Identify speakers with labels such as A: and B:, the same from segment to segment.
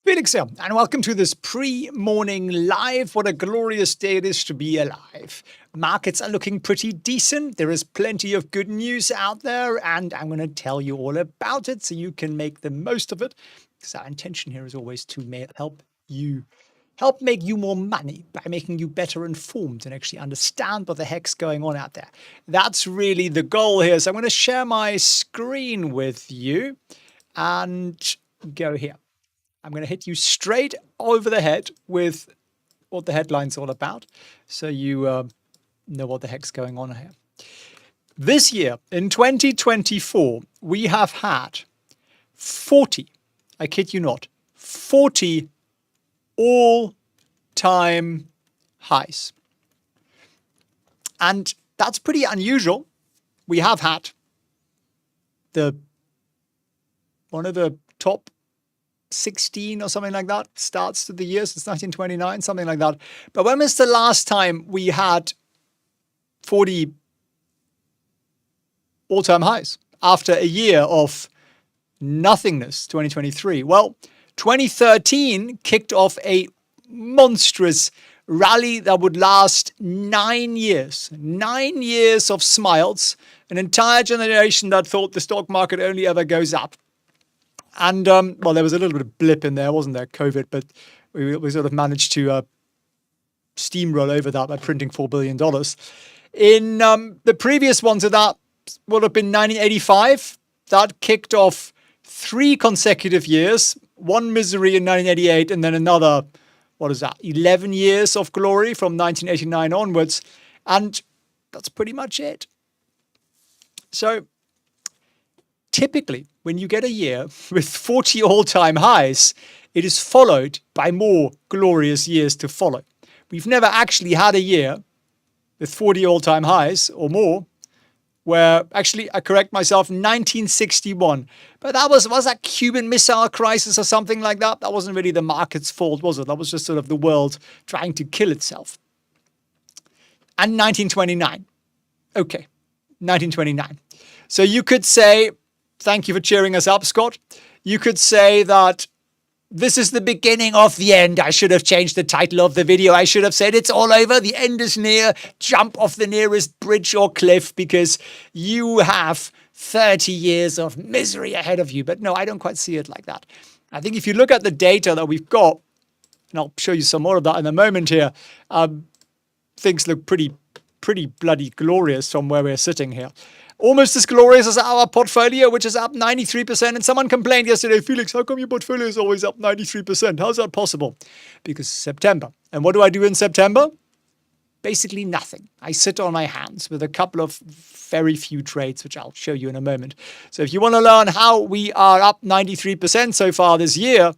A: Felix here, and welcome to this pre-morning live. What a glorious day it is to be alive. Markets are looking pretty decent. There is plenty of good news out there, and I'm going to tell you all about it so you can make the most of it. Because our intention here is always to help make you more money by making you better informed and actually understand what the heck's going on out there. That's really the goal here. So I'm going to share my screen with you and go here. I'm going to hit you straight over the head with what the headline's all about, so you know what the heck's going on here. This year, in 2024, we have had 40, I kid you not, 40 all-time highs. And that's pretty unusual. We have had one of the top 16 or something like that starts to the year since 1929, something like that. But when was the last time we had 40 all-time highs after a year of nothingness, 2023? Well, 2013 kicked off a monstrous rally that would last 9 years. 9 years of smiles, an entire generation that thought the stock market only ever goes up. And, well, there was a little bit of blip in there, wasn't there, COVID, but we sort of managed to steamroll over that by printing $4 billion. In the previous one to that would have been 1985. That kicked off 3 consecutive years, one misery in 1988, and then another, 11 years of glory from 1989 onwards. And that's pretty much it. So typically, when you get a year with 40 all-time highs, it is followed by more glorious years to follow. We've never actually had a year with 40 all-time highs or more, where actually, I correct myself, 1961. But that was that Cuban Missile Crisis or something like that? That wasn't really the market's fault, was it? That was just sort of the world trying to kill itself. And 1929. Okay, 1929. So you could say, thank you for cheering us up, Scott. You could say that this is the beginning of the end. I should have changed the title of the video. I should have said it's all over. The end is near. Jump off the nearest bridge or cliff because you have 30 years of misery ahead of you. But no, I don't quite see it like that. I think if you look at the data that we've got, and I'll show you some more of that in a moment here, things look pretty bloody glorious from where we're sitting here. Almost as glorious as our portfolio, which is up 93%. And someone complained yesterday, Felix, how come your portfolio is always up 93%? How's that possible? Because September. And what do I do in September? Basically nothing. I sit on my hands with a couple of very few trades, which I'll show you in a moment. So if you want to learn how we are up 93% so far this year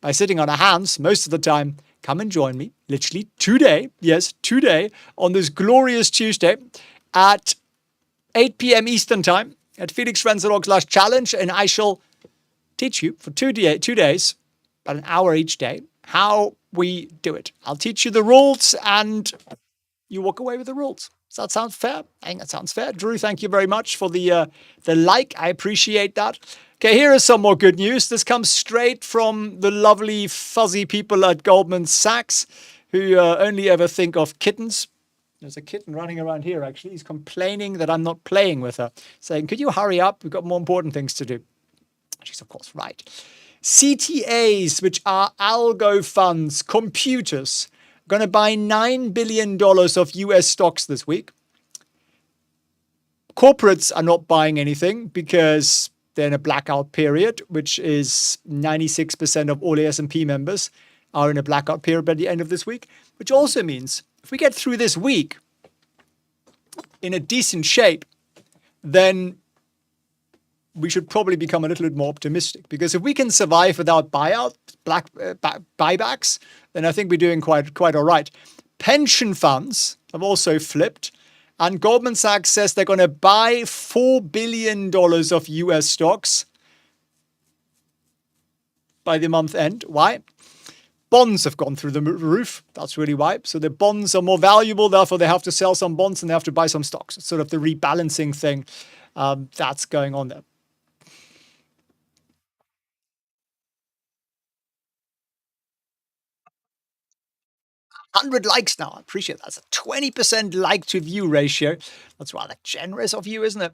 A: by sitting on our hands most of the time, come and join me literally today. Yes, today on this glorious Tuesday at 8 p.m. Eastern Time at felixrenzelog/challenge, and I shall teach you for 2 days, about an hour each day, how we do it. I'll teach you the rules, and you walk away with the rules. Does that sound fair? I think that sounds fair. Drew, thank you very much for the like. I appreciate that. Okay, here is some more good news. This comes straight from the lovely fuzzy people at Goldman Sachs, who only ever think of kittens. There's a kitten running around here, actually. He's complaining that I'm not playing with her, saying, could you hurry up? We've got more important things to do. She's, of course, right. CTAs, which are algo funds, computers, going to buy $9 billion of US stocks this week. Corporates are not buying anything because they're in a blackout period, which is 96% of all S&P members are in a blackout period by the end of this week, which also means if we get through this week in a decent shape, then we should probably become a little bit more optimistic. Because if we can survive without buybacks, then I think we're doing quite all right. Pension funds have also flipped. And Goldman Sachs says they're going to buy $4 billion of US stocks by the month end. Why? Bonds have gone through the roof. That's really why. So the bonds are more valuable. Therefore, they have to sell some bonds and they have to buy some stocks. It's sort of the rebalancing thing that's going on there. 100 likes now. I appreciate that. That's a 20% like to view ratio. That's rather generous of you, isn't it?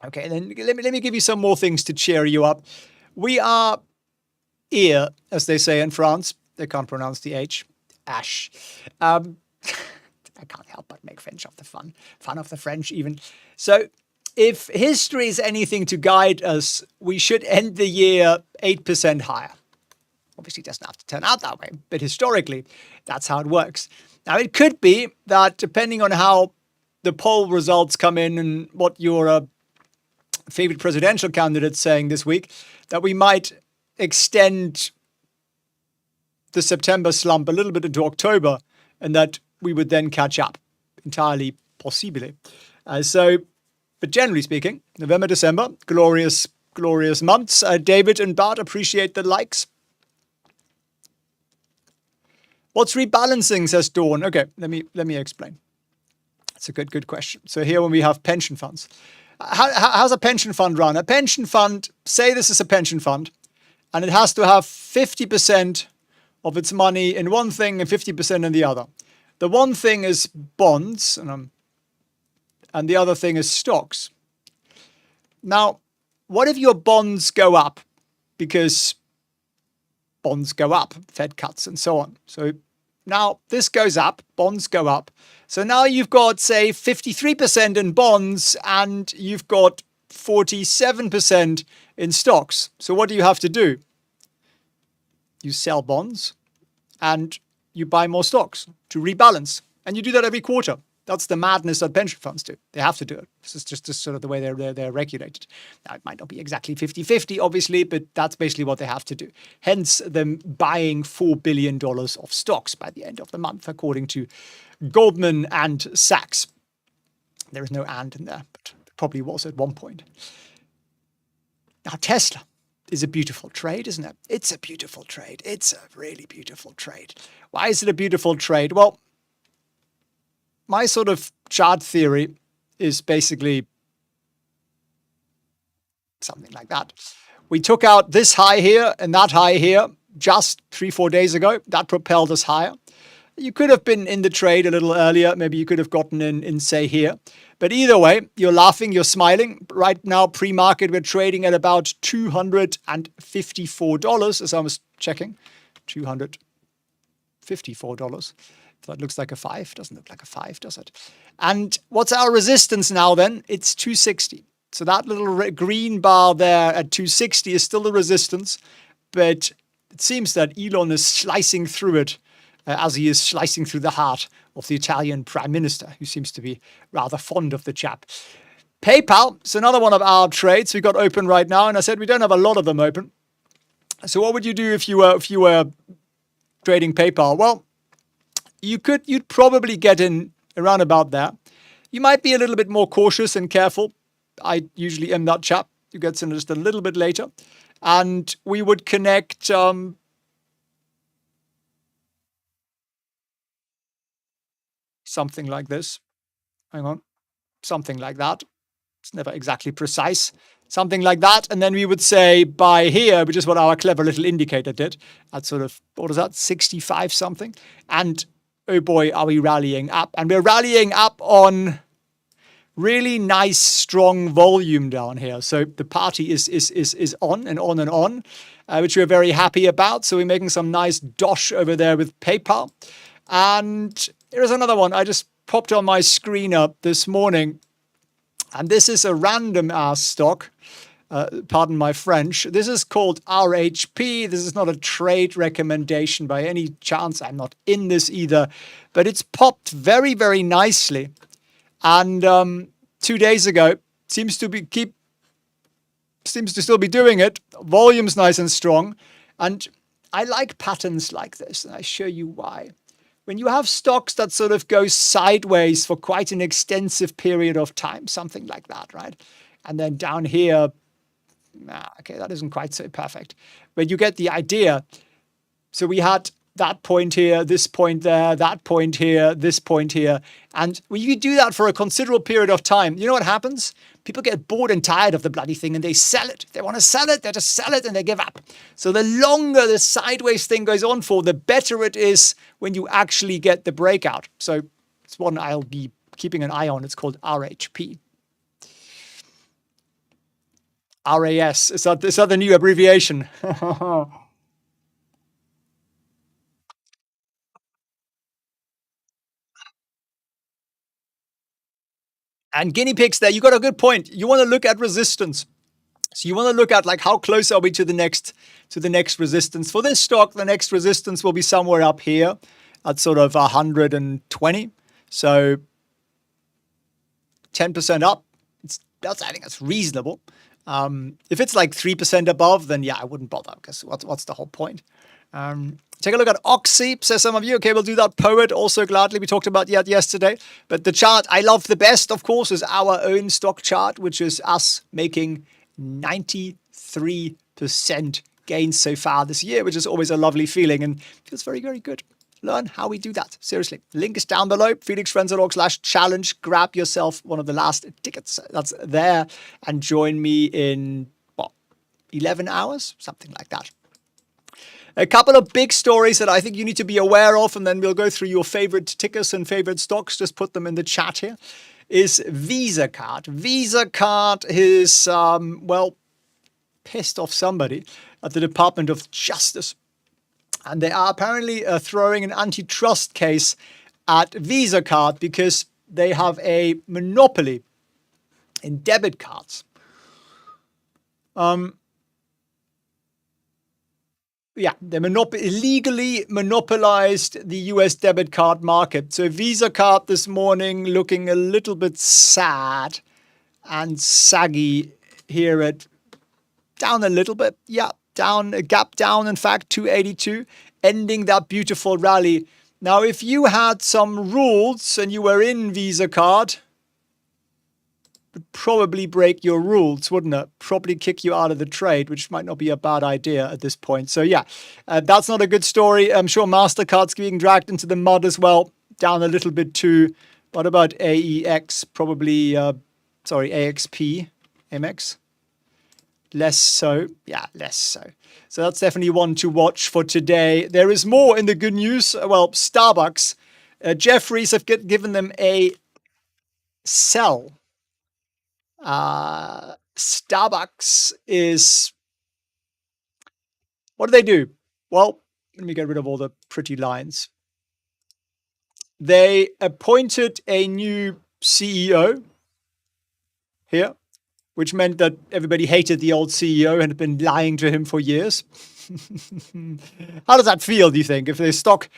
A: Okay, then let me give you some more things to cheer you up. We are here, as they say in France. They can't pronounce the H. Ash. I can't help but make French of the fun of the French even. So if history is anything to guide us, we should end the year 8% higher. Obviously, it doesn't have to turn out that way, but historically, that's how it works. Now, it could be that depending on how the poll results come in and what your favorite presidential candidate's saying this week, that we might extend the September slump a little bit into October, and that we would then catch up, entirely possibly. But generally speaking, November, December, glorious, glorious months. David and Bart, appreciate the likes. What's rebalancing, says Dawn. Okay, let me explain. It's a good question. So here when we have pension funds, how's a pension fund run? A pension fund, say this is a pension fund, and it has to have 50% of its money in one thing and 50% in the other. The one thing is bonds, and the other thing is stocks. Now, what if your bonds go up? Because bonds go up, Fed cuts and so on. So now this goes up, bonds go up. So now you've got, say, 53% in bonds and you've got 47% in stocks. So what do you have to do? You sell bonds and you buy more stocks to rebalance. And you do that every quarter. That's the madness that pension funds do. They have to do it. This is just sort of the way they're regulated. Now, it might not be exactly 50-50, obviously, but that's basically what they have to do. Hence, them buying $4 billion of stocks by the end of the month, according to Goldman and Sachs. There is no and in there, but there probably was at one point. Now, Tesla is a beautiful trade, isn't it? It's a beautiful trade. It's a really beautiful trade. Why is it a beautiful trade? Well, my sort of chart theory is basically something like that. We took out this high here and that high here just 3-4 days ago. That propelled us higher. You could have been in the trade a little earlier. Maybe you could have gotten in say, here. But either way, you're laughing, you're smiling. Right now, pre-market, we're trading at about $254, as I was checking. $254. That looks like a 5. Doesn't look like a 5, does it? And what's our resistance now then? It's 260. So that little green bar there at 260 is still the resistance. But it seems that Elon is slicing through it as he is slicing through the heart of the Italian prime minister, who seems to be rather fond of the chap. PayPal is another one of our trades we got open right now. And I said we don't have a lot of them open. So what would you do if you were trading PayPal? Well, you'd probably get in around about there. You might be a little bit more cautious and careful. I usually am that chap who gets in just a little bit later. And we would connect something like this. Hang on. Something like that. It's never exactly precise. Something like that. And then we would say buy here, which is what our clever little indicator did. At sort of, what is that, 65 something? And oh boy, are we rallying up. And we're rallying up on really nice, strong volume down here. So the party is on and on and on, which we're very happy about. So we're making some nice dosh over there with PayPal. And here's another one. I just popped on my screen up this morning. And this is a random ass stock. Pardon my French. This is called RHP. This is not a trade recommendation by any chance. I'm not in this either. But it's popped very, very nicely. And 2 days ago, seems to still be doing it. Volume's nice and strong. And I like patterns like this, and I show you why. When you have stocks that sort of go sideways for quite an extensive period of time, something like that, right? And then down here, okay, that isn't quite so perfect. But you get the idea. So we had that point here, this point there, that point here, this point here. And when you do that for a considerable period of time, you know what happens? People get bored and tired of the bloody thing and they sell it. If they want to sell it, they just sell it and they give up. So the longer the sideways thing goes on for, the better it is when you actually get the breakout. So it's one I'll be keeping an eye on. It's called RHP. RAS. Is that the new abbreviation? And guinea pigs there, you got a good point. You want to look at resistance. So you want to look at like how close are we to the next resistance. For this stock, the next resistance will be somewhere up here at sort of 120. So 10% up. I think that's reasonable. If it's like 3% above, then yeah, I wouldn't bother because what's the whole point? Take a look at Oxy, says some of you. Okay, we'll do that. Poet, also gladly. We talked about that yesterday. But the chart I love the best, of course, is our own stock chart, which is us making 93% gains so far this year, which is always a lovely feeling and feels very, very good. Learn how we do that. Seriously. Link is down below. felixfriends.org/challenge. Grab yourself one of the last tickets that's there and join me in, 11 hours? Something like that. A couple of big stories that I think you need to be aware of, and then we'll go through your favorite tickers and favorite stocks. Just put them in the chat here. Is Visa card. Visa card is, pissed off somebody at the Department of Justice. And they are apparently throwing an antitrust case at Visa card because they have a monopoly in debit cards. They illegally monopolized the US debit card market. So Visa card this morning looking a little bit sad and saggy here at down a little bit. Yeah, down, a gap down, in fact, 282, ending that beautiful rally. Now, if you had some rules and you were in Visa card, would probably break your rules, wouldn't it? Probably kick you out of the trade, which might not be a bad idea at this point. So yeah, that's not a good story. I'm sure MasterCard's being dragged into the mud as well, down a little bit too. What about AEX? Probably, AXP, MX? Less so. Yeah, less so. So that's definitely one to watch for today. There is more in the good news. Well, Starbucks. Jefferies have given them a sell. Starbucks is, what do they do? Well, let me get rid of all the pretty lines. They appointed a new CEO here, which meant that everybody hated the old CEO and had been lying to him for years. How does that feel, do you think? If your stock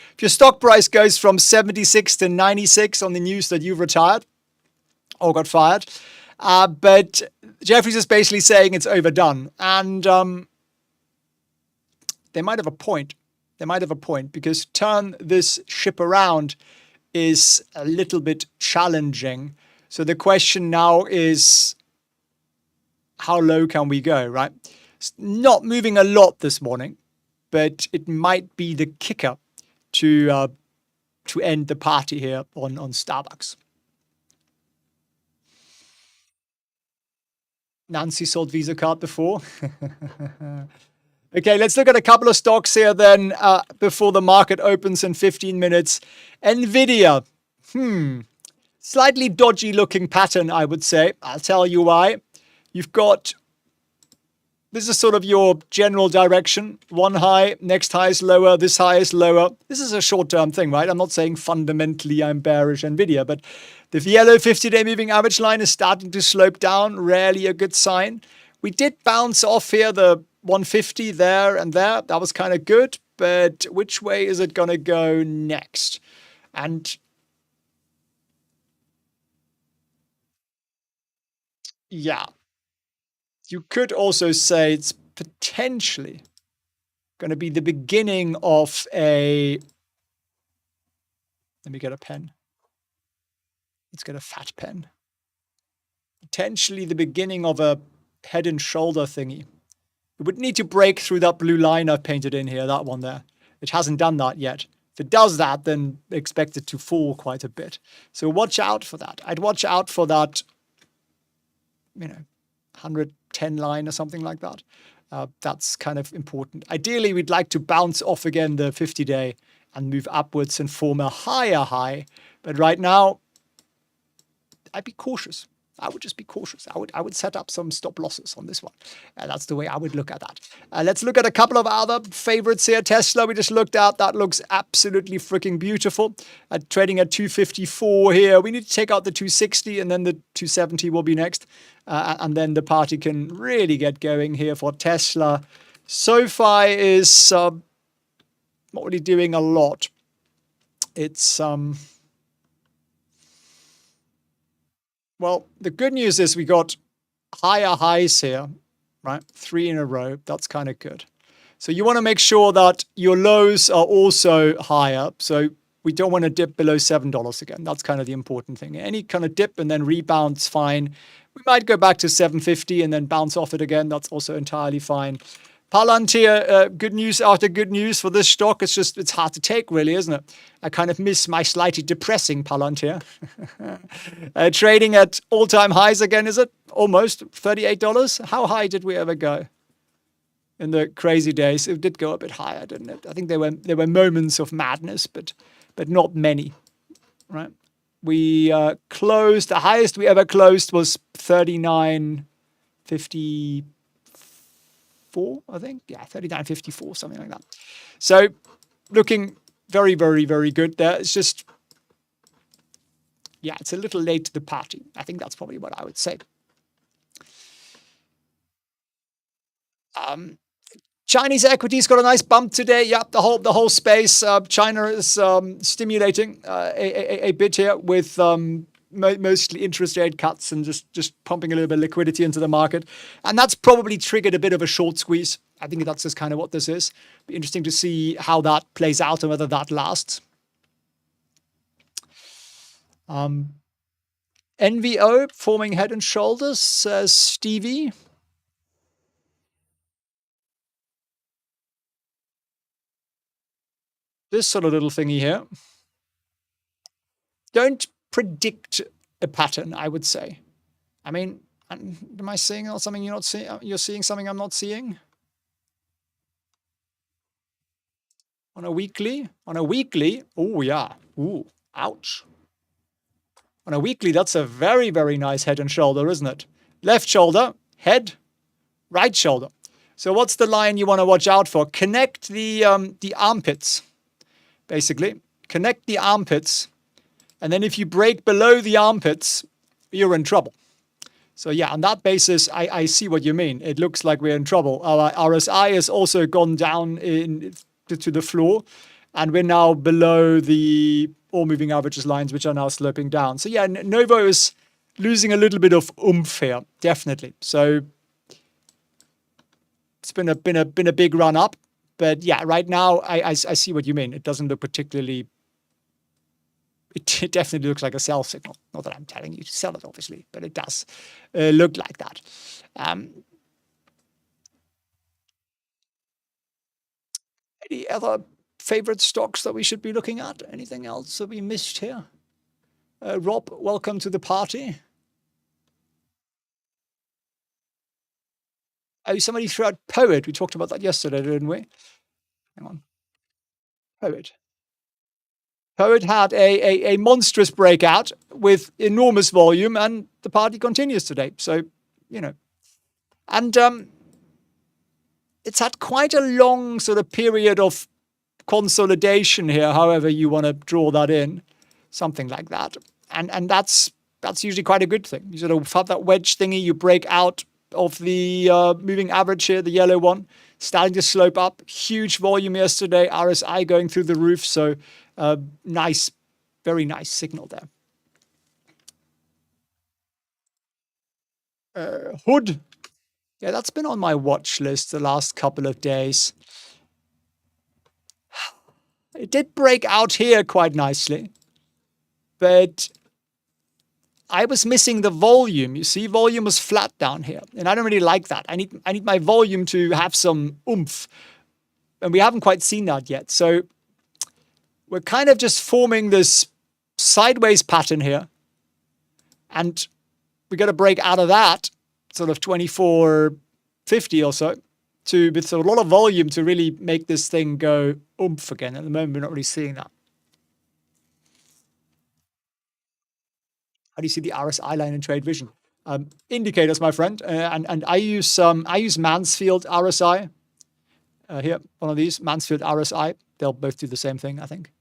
A: price goes from 76 to 96 on the news that you've retired or got fired, but Jefferies is basically saying it's overdone. And they might have a point. They might have a point because turn this ship around is a little bit challenging. So the question now is, how low can we go, right? It's not moving a lot this morning, but it might be the kicker to end the party here on Starbucks. Nancy sold Visa card before. Okay, let's look at a couple of stocks here then before the market opens in 15 minutes. Nvidia. Slightly dodgy looking pattern, I would say. I'll tell you why. You've got, this is sort of your general direction. One high, next high is lower, this high is lower. This is a short-term thing, right? I'm not saying fundamentally I'm bearish Nvidia, but the yellow 50-day moving average line is starting to slope down. Rarely a good sign. We did bounce off here, the 150 there and there. That was kind of good, but which way is it going to go next? And yeah, you could also say it's potentially going to be the beginning of a, let me get a pen. Let's get a fat pen. Potentially the beginning of a head and shoulder thingy. It would need to break through that blue line I've painted in here, that one there. It hasn't done that yet. If it does that, then expect it to fall quite a bit. So watch out for that. I'd watch out for that, 110 line or something like that. That's kind of important. Ideally, we'd like to bounce off again the 50-day and move upwards and form a higher high. But right now, I'd be cautious. I would just be cautious. I would set up some stop losses on this one. That's the way I would look at that. Let's look at a couple of other favorites here. Tesla, we just looked at. That looks absolutely freaking beautiful. Trading at 254 here. We need to take out the 260 and then the 270 will be next. And then the party can really get going here for Tesla. SoFi is not really doing a lot. It's... Well, the good news is we got higher highs here, right? 3 in a row. That's kind of good. So you want to make sure that your lows are also higher. So we don't want to dip below $7 again. That's kind of the important thing. Any kind of dip and then rebound's fine. We might go back to 750 and then bounce off it again. That's also entirely fine. Palantir, good news after good news for this stock. It's hard to take, really, isn't it? I kind of miss my slightly depressing Palantir. Trading at all-time highs again, is it? Almost $38. How high did we ever go in the crazy days? It did go a bit higher, didn't it? I think there were moments of madness, but not many, right? We closed, the highest we ever closed was 39.54, I think. Yeah, 39.54, something like that. So looking very, very, very good there. It's just, yeah, it's a little late to the party. I think that's probably what I would say. Chinese equities got a nice bump today. Yeah, the whole space. China is stimulating a bit here with mostly interest rate cuts and just pumping a little bit of liquidity into the market. And that's probably triggered a bit of a short squeeze. I think that's just kind of what this is. Be interesting to see how that plays out and whether that lasts. NVO forming head and shoulders, says Stevie. This sort of little thingy here. Don't predict a pattern, I would say. I mean, am I seeing something you're not seeing? You're seeing something I'm not seeing? On a weekly? On a weekly? Oh, yeah. Ooh, ouch. On a weekly, that's a very, very nice head and shoulder, isn't it? Left shoulder, head, right shoulder. So what's the line you want to watch out for? Connect the armpits, basically. Connect the armpits. And then if you break below the armpits, you're in trouble. So yeah, on that basis, I see what you mean. It looks like we're in trouble. Our RSI has also gone down to the floor. And we're now below the all moving averages lines, which are now sloping down. So yeah, Novo is losing a little bit of oomph here, definitely. So it's been a big run up. But yeah, right now, I see what you mean. It doesn't look particularly... It definitely looks like a sell signal. Not that I'm telling you to sell it, obviously, but it does look like that. Any other favorite stocks that we should be looking at? Anything else that we missed here? Rob, welcome to the party. Oh, somebody threw out Poet. We talked about that yesterday, didn't we? Hang on. Poet. Poet had a monstrous breakout with enormous volume, and the party continues today. So, and it's had quite a long sort of period of consolidation here, however you want to draw that in, something like that. And that's usually quite a good thing. You sort of have that wedge thingy, you break out of the moving average here, the yellow one, starting to slope up. Huge volume yesterday, RSI going through the roof. So nice, very nice signal there. Hood. Yeah, that's been on my watch list the last couple of days. It did break out here quite nicely, but I was missing the volume. You see, volume was flat down here, and I don't really like that. I need my volume to have some oomph. And we haven't quite seen that yet. So we're kind of just forming this sideways pattern here. And we got to break out of that sort of 24.50 or so with a lot of volume to really make this thing go oomph again. At the moment, we're not really seeing that. How do you see the RSI line in Trade Vision? Indicators, my friend, and I use Mansfield RSI here. One of these Mansfield RSI. They'll both do the same thing, I think.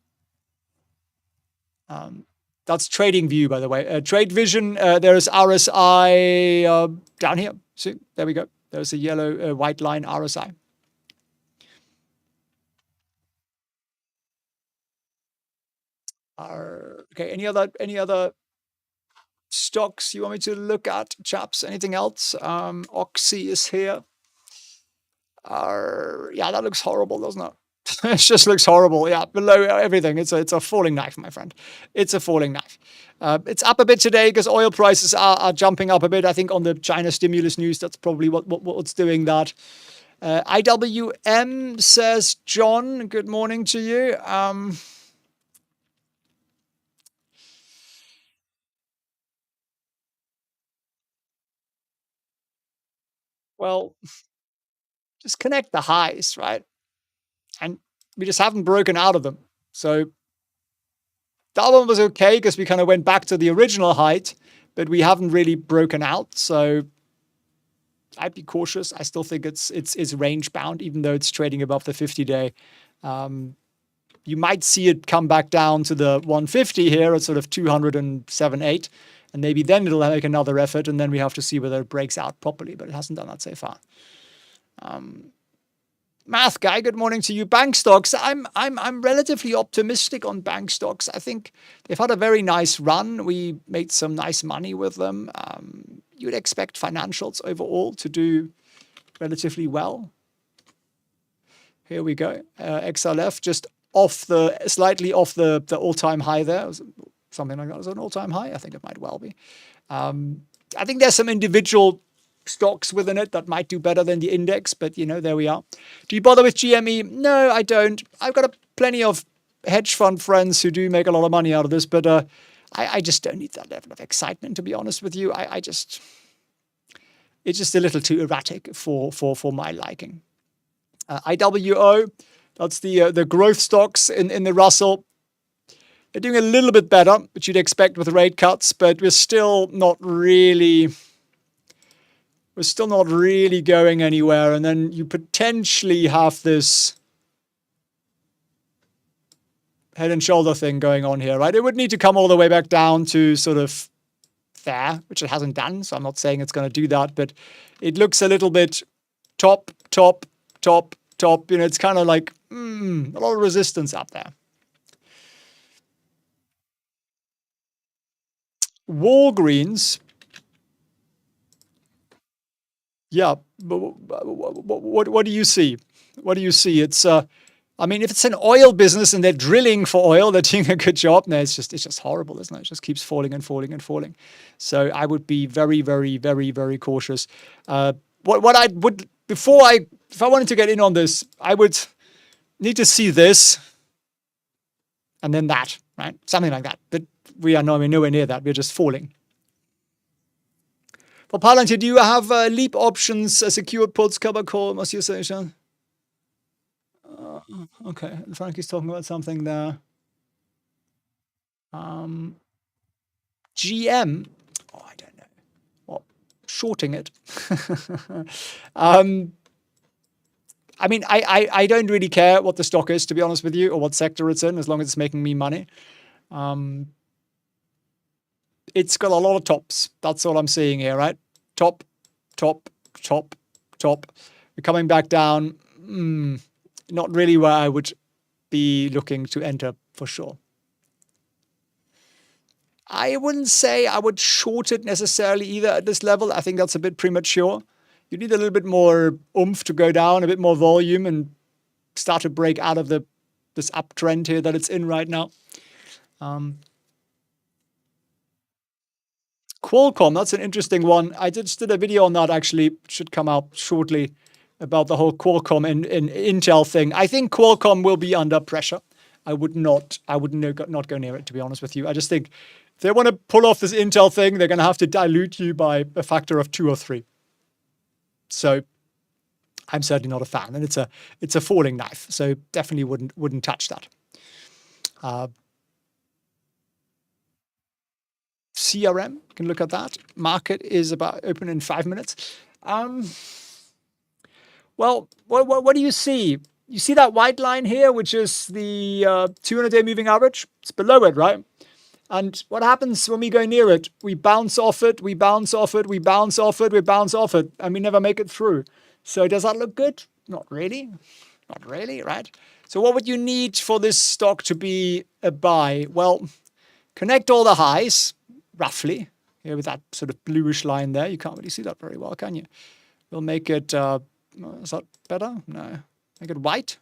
A: That's Trading View, by the way. Trade Vision. There's RSI down here. See, there we go. There's a yellow white line RSI. Okay. Any other stocks you want me to look at, chaps? Anything else? Oxy is here. Yeah, that looks horrible, doesn't it? It just looks horrible. Yeah, below everything. It's a falling knife, my friend. It's a falling knife. It's up a bit today because oil prices are jumping up a bit. I think on the China stimulus news, that's probably what's doing that. IWM says, John, good morning to you. Well, just connect the highs, right? And we just haven't broken out of them. So that one was okay because we kind of went back to the original height, but we haven't really broken out. So I'd be cautious. I still think it's range bound, even though it's trading above the 50-day. You might see it come back down to the 150 here at sort of 207.8, and maybe then it'll make another effort, and then we have to see whether it breaks out properly. But it hasn't done that so far. Math guy, good morning to you. Bank stocks. I'm relatively optimistic on bank stocks. I think they've had a very nice run. We made some nice money with them. You'd expect financials overall to do relatively well. Here we go. XLF just slightly off the all-time high there. Something like that. Was it an all-time high? I think it might well be. I think there's some individual stocks within it that might do better than the index, but there we are. Do you bother with GME? No, I don't. I've got plenty of hedge fund friends who do make a lot of money out of this, but I just don't need that level of excitement, to be honest with you. It's just a little too erratic for my liking. IWO, that's the growth stocks in the Russell. They're doing a little bit better, which you'd expect with rate cuts, but we're still not really going anywhere. And then you potentially have this head and shoulder thing going on here, right? It would need to come all the way back down to sort of there, which it hasn't done. So I'm not saying it's going to do that, but it looks a little bit top. It's kind of like a lot of resistance up there. Walgreens. Yeah, but what do you see? What do you see? It's if it's an oil business and they're drilling for oil, they're doing a good job. No, it's just horrible, isn't it? It just keeps falling and falling and falling. So I would be very, very, very, very cautious. If I wanted to get in on this, I would need to see this and then that, right? Something like that. But we are nowhere near that. We're just falling. For Palantir, do you have leap options, secured puts, cover call, Monsieur Station? Okay, Frankie's talking about something there. GM. Oh, I don't know. What? Shorting it. I don't really care what the stock is, to be honest with you, or what sector it's in, as long as it's making me money. It's got a lot of tops. That's all I'm seeing here, right? Top. We're coming back down. Not really where I would be looking to enter for sure. I wouldn't say I would short it necessarily either at this level. I think that's a bit premature. You need a little bit more oomph to go down, a bit more volume, and start to break out of this uptrend here that it's in right now. Qualcomm, that's an interesting one. I just did a video on that, actually. Should come out shortly. about the whole Qualcomm and Intel thing. I think Qualcomm will be under pressure. I would not go near it, to be honest with you. I just think if they want to pull off this Intel thing, they're going to have to dilute you by a factor of 2 or 3. So I'm certainly not a fan, and it's a falling knife. So definitely wouldn't touch that. CRM, you can look at that. Market is about open in 5 minutes. Well, what do you see? You see that white line here, which is the 200-day moving average? It's below it, right? And what happens when we go near it? We bounce off it, we bounce off it, we bounce off it, we bounce off it, and we never make it through. So does that look good? Not really. Not really, right? So what would you need for this stock to be a buy? Well, connect all the highs, roughly, here with that sort of bluish line there. You can't really see that very well, can you? We'll make it, is that better? No. Make it white.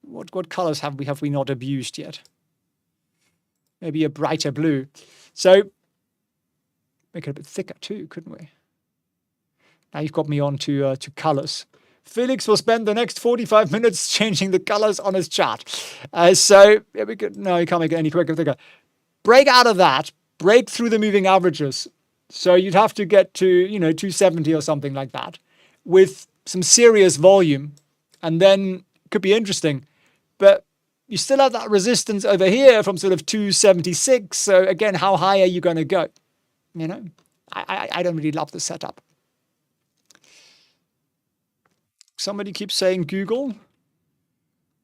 A: What colors have we not abused yet? Maybe a brighter blue. So make it a bit thicker too, couldn't we? Now you've got me on to colors. Felix will spend the next 45 minutes changing the colors on his chart. So yeah, no, you can't make it any quicker, thicker. Break out of that. Break through the moving averages. So you'd have to get to 270 or something like that, with some serious volume, and then it could be interesting. But you still have that resistance over here from sort of 276. So again, how high are you going to go? I don't really love the setup. Somebody keeps saying Google.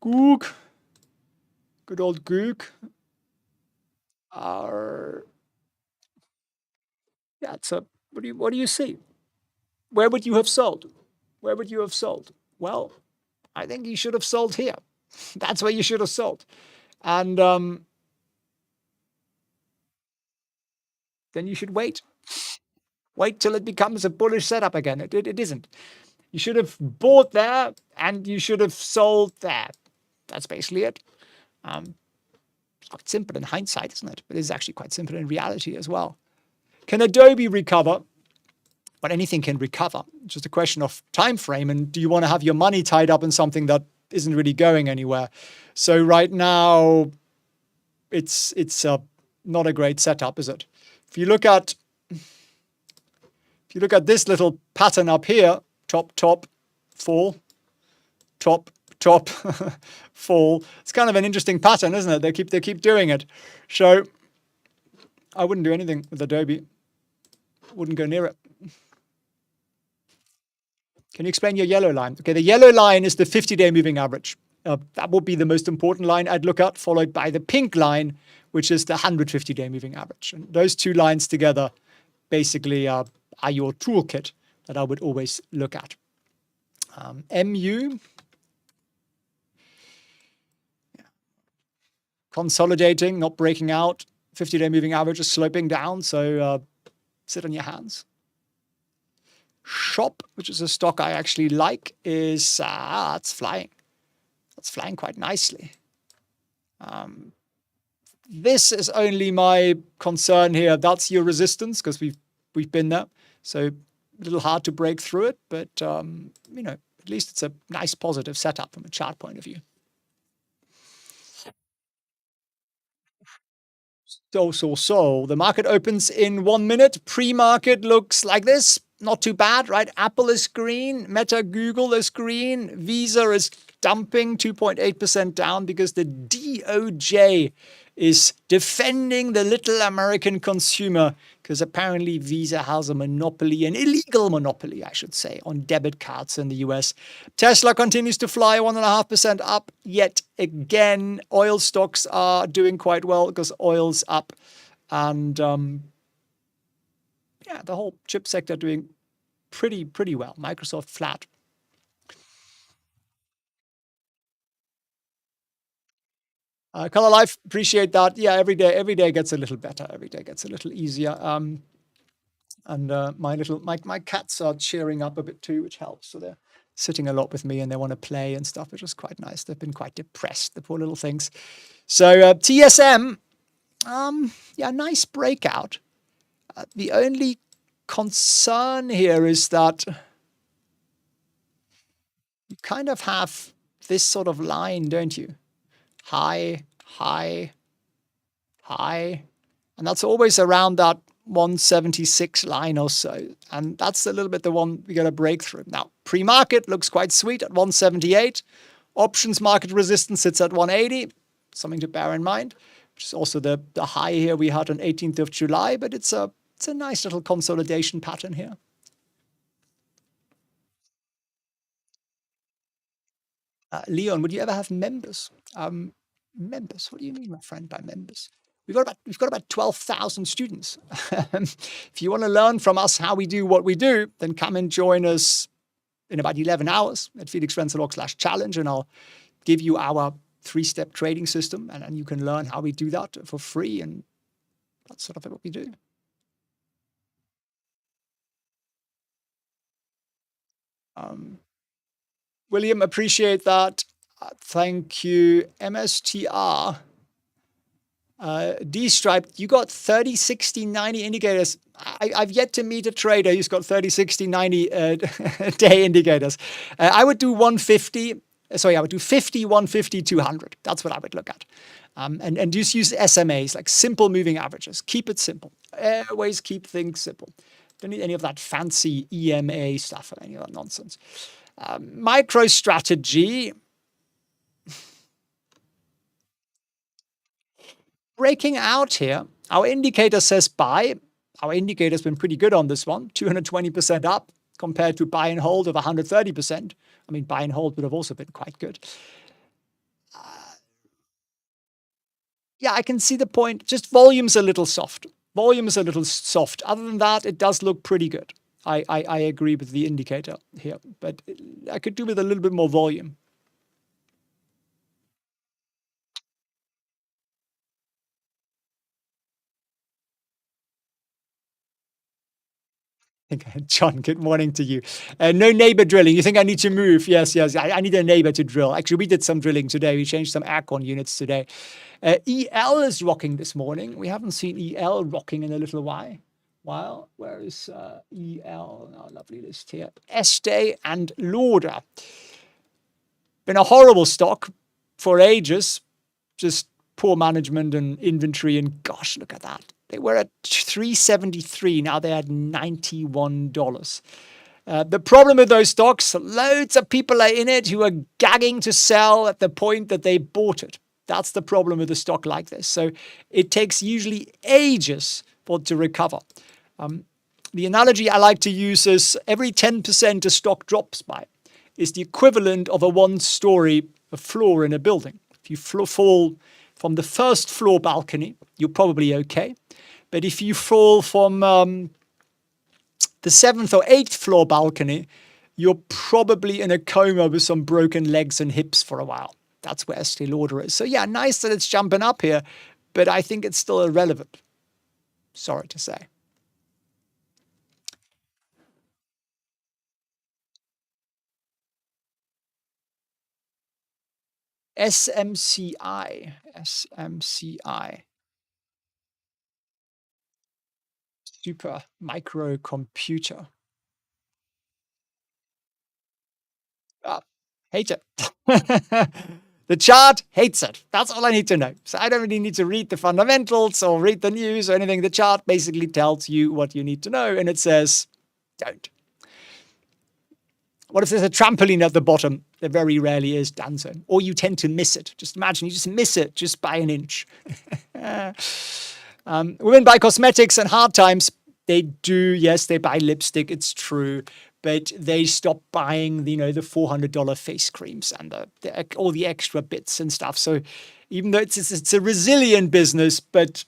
A: Goog. Good old Goog. Yeah, so what do you see? Where would you have sold? Where would you have sold? Well, I think you should have sold here. That's where you should have sold. And then you should wait. Wait till it becomes a bullish setup again. It isn't. You should have bought there and you should have sold there. That's basically it. It's quite simple in hindsight, isn't it? But it is actually quite simple in reality as well. Can Adobe recover? But anything can recover. It's just a question of time frame. And do you want to have your money tied up in something that isn't really going anywhere? So right now, it's not a great setup, is it? If you look at this little pattern up here, top, fall, top, fall. It's kind of an interesting pattern, isn't it? They keep doing it. So I wouldn't do anything with Adobe. Wouldn't go near it. Can you explain your yellow line? Okay, the yellow line is the 50-day moving average. That would be the most important line I'd look at, followed by the pink line, which is the 150-day moving average. And those two lines together basically are your toolkit that I would always look at. MU. Yeah. Consolidating, not breaking out. 50-day moving average is sloping down, so sit on your hands. Shop, which is a stock I actually like, is it's flying. It's flying quite nicely. This is only my concern here. That's your resistance because we've been there. So a little hard to break through it, but at least it's a nice positive setup from a chart point of view. So. The market opens in 1 minute. Pre-market looks like this. Not too bad, right? Apple is green. Meta, Google is green. Visa is dumping 2.8% down because the DOJ is defending the little American consumer because apparently Visa has a monopoly, an illegal monopoly, I should say, on debit cards in the US. Tesla continues to fly 1.5% up yet again. Oil stocks are doing quite well because oil's up. And the whole chip sector doing pretty well. Microsoft flat. Color Life, appreciate that. Yeah, every day gets a little better. Every day gets a little easier. And my cats are cheering up a bit too, which helps. So they're sitting a lot with me and they want to play and stuff, which is quite nice. They've been quite depressed, the poor little things. So TSM, nice breakout. The only concern here is that kind of have this sort of line, don't you? High, high, high. And that's always around that 176 line or so. And that's a little bit the one we got to break through. Now, pre-market looks quite sweet at 178. Options market resistance sits at 180. Something to bear in mind, which is also the high here we had on 18th of July. But it's a nice little consolidation pattern here. Leon, would you ever have members? Members? What do you mean, my friend, by members? We've got about 12,000 students. If you want to learn from us how we do what we do, then come and join us in about 11 hours at felixrenzelog.com/challenge, and I'll give you our 3-step trading system, and then you can learn how we do that for free, and that's sort of what we do. William, appreciate that. Thank you. MSTR. D-Stripe, you got 30, 60, 90 indicators. I've yet to meet a trader who's got 30, 60, 90 day indicators. I would do 150. Sorry, I would do 50, 150, 200. That's what I would look at. And just use SMAs, like simple moving averages. Keep it simple. Always keep things simple. Don't need any of that fancy EMA stuff or any of that nonsense. MicroStrategy. Breaking out here, our indicator says buy. Our indicator's been pretty good on this one, 220% up compared to buy and hold of 130%. I mean, buy and hold would have also been quite good. Yeah, I can see the point. Just volume's a little soft. Volume is a little soft. Other than that, it does look pretty good. I agree with the indicator here, but I could do with a little bit more volume. John, good morning to you. No neighbor drilling. You think I need to move? Yes. I need a neighbor to drill. Actually, we did some drilling today. We changed some aircon units today. EL is rocking this morning. We haven't seen EL rocking in a little while. Where is EL? Our lovely list here. Estee and Lauder. Been a horrible stock for ages. Just poor management and inventory. And gosh, look at that. They were at $373. Now they're at $91. The problem with those stocks, loads of people are in it who are gagging to sell at the point that they bought it. That's the problem with a stock like this. So it takes usually ages for it to recover. The analogy I like to use is every 10% a stock drops by is the equivalent of a one-story floor in a building. If you fall from the first floor balcony, you're probably okay. But if you fall from the 7th or 8th floor balcony, you're probably in a coma with some broken legs and hips for a while. That's where Estee Lauder is. So yeah, nice that it's jumping up here, but I think it's still irrelevant. Sorry to say. SMCI. Super microcomputer. Hate it. The chart hates it. That's all I need to know. So I don't really need to read the fundamentals or read the news or anything. The chart basically tells you what you need to know, and it says, don't. What if there's a trampoline at the bottom? There very rarely is, Danzo. Or you tend to miss it. Just imagine you just miss it just by an inch. Women buy cosmetics and hard times. They do, yes, they buy lipstick. It's true. But they stop buying, the $400 face creams and all the extra bits and stuff. So even though it's a resilient business, but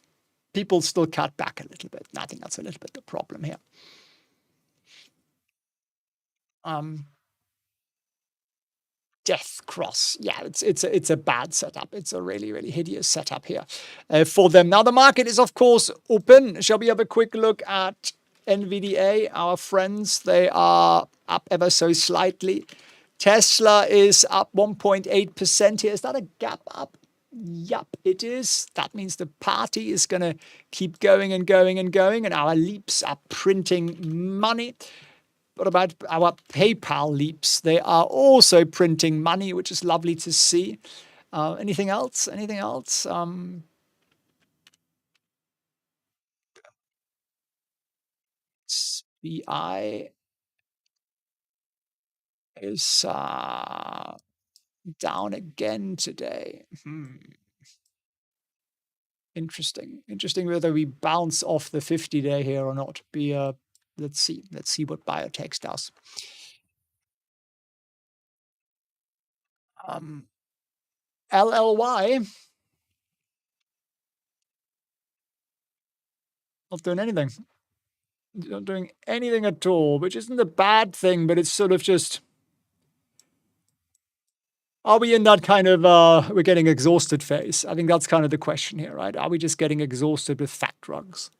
A: people still cut back a little bit. And I think that's a little bit the problem here. Death Cross. Yeah, it's a bad setup. It's a really, really hideous setup here for them. Now, the market is, of course, open. Shall we have a quick look at NVDA, our friends? They are up ever so slightly. Tesla is up 1.8% here. Is that a gap up? Yup, it is. That means the party is going to keep going and going and going, and our leaps are printing money. what about our PayPal leaps? They are also printing money, which is lovely to see. Anything else? Anything else? SBI is down again today. Interesting. Interesting whether we bounce off the 50-day here or not. Let's see. Let's see what biotech does. LLY, not doing anything. Not doing anything at all, which isn't a bad thing, but it's sort of just, are we in that kind of we're getting exhausted phase? I think that's kind of the question here, right? Are we just getting exhausted with fat drugs?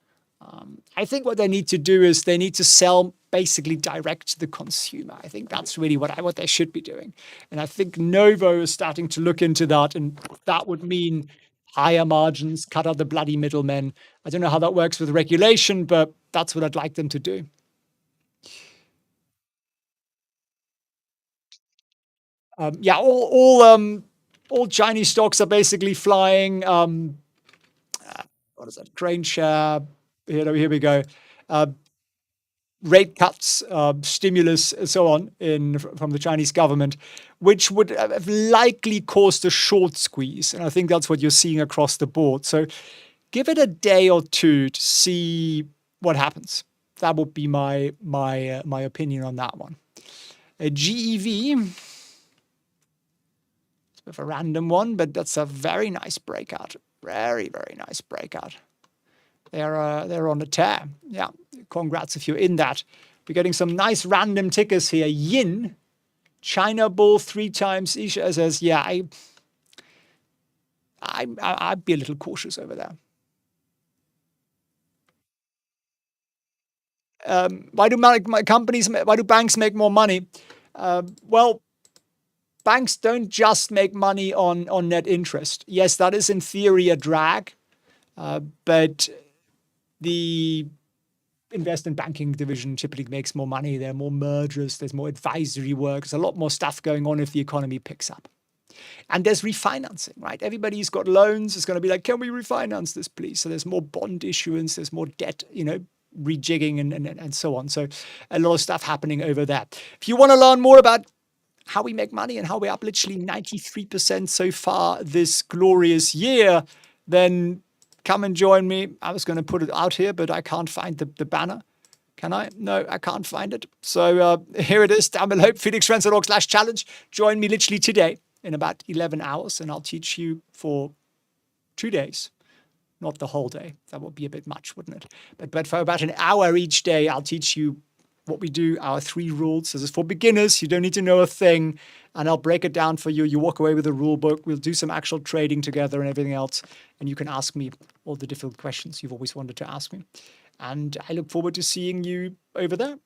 A: I think what they need to do is they need to sell basically direct to the consumer. I think that's really what they should be doing. And I think Novo is starting to look into that, and that would mean higher margins, cut out the bloody middlemen. I don't know how that works with regulation, but that's what I'd like them to do. Yeah, all Chinese stocks are basically flying. What is that? Grain share. Here we go. Rate cuts, stimulus, and so on from the Chinese government, which would have likely caused a short squeeze. And I think that's what you're seeing across the board. So give it a day or two to see what happens. That would be my opinion on that one. GEV, it's a bit of a random one, but that's a very nice breakout. Very, very nice breakout. They're on a tear. Yeah, congrats if you're in that. We're getting some nice random tickers here. Yin, China Bull 3 times. Isha says, yeah, I'd be a little cautious over there. Why do banks make more money? Well, banks don't just make money on net interest. Yes, that is in theory a drag, but the investment banking division typically makes more money. There are more mergers, there's more advisory work, there's a lot more stuff going on if the economy picks up. And there's refinancing, right? Everybody's got loans. It's going to be like, can we refinance this, please? So there's more bond issuance, there's more debt, rejigging and so on. So a lot of stuff happening over there. If you want to learn more about how we make money and how we're up literally 93% so far this glorious year, then come and join me. I was going to put it out here, but I can't find the banner. Can I? No, I can't find it. So here it is down below, felixprehn.org/challenge. Join me literally today in about 11 hours, and I'll teach you for 2 days, not the whole day. That would be a bit much, wouldn't it? But for about an hour each day, I'll teach you what we do, our 3 rules. This is for beginners. You don't need to know a thing. And I'll break it down for you. You walk away with a rule book. We'll do some actual trading together and everything else. And you can ask me all the difficult questions you've always wanted to ask me. And I look forward to seeing you over there.